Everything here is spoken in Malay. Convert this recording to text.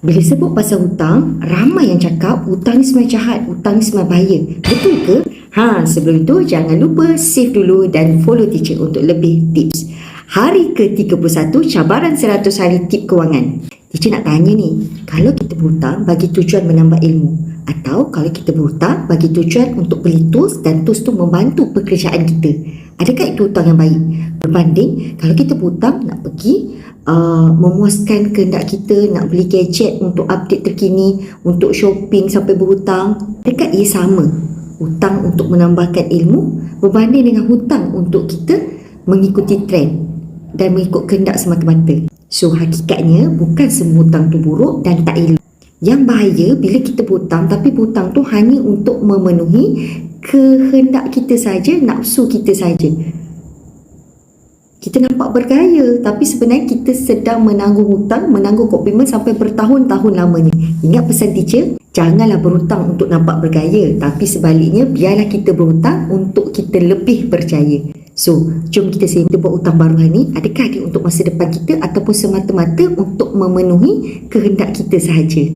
Bila sebut pasal hutang, ramai yang cakap hutang ni sebenarnya jahat, hutang ni sebenarnya bahaya. Betul ke? Sebelum itu jangan lupa save dulu dan follow teacher untuk lebih tips. Hari ke-31 cabaran 100 hari tip kewangan. Teacher nak tanya ni, kalau kita berhutang bagi tujuan menambah ilmu, atau kalau kita berhutang bagi tujuan untuk beli tools dan tools tu membantu pekerjaan kita, adakah itu hutang yang baik? Berbanding kalau kita berhutang nak pergi memuaskan kehendak kita, nak beli gadget untuk update terkini, untuk shopping sampai berhutang, adakah ia sama hutang untuk menambahkan ilmu berbanding dengan hutang untuk kita mengikuti trend dan mengikut kehendak semata-mata? So hakikatnya bukan semua hutang tu buruk dan tak elok. Yang bahaya bila kita berhutang tapi berhutang tu hanya untuk memenuhi kehendak kita saja, nafsu kita saja. Kita nampak bergaya tapi sebenarnya kita sedang menanggung hutang, menanggung komitmen sampai bertahun-tahun lamanya. Ingat pesan teacher, janganlah berhutang untuk nampak bergaya, tapi sebaliknya biarlah kita berhutang untuk kita lebih berjaya. So, jom kita buat hutang baru hari ni. Adakah dia untuk masa depan kita ataupun semata-mata untuk memenuhi kehendak kita sahaja?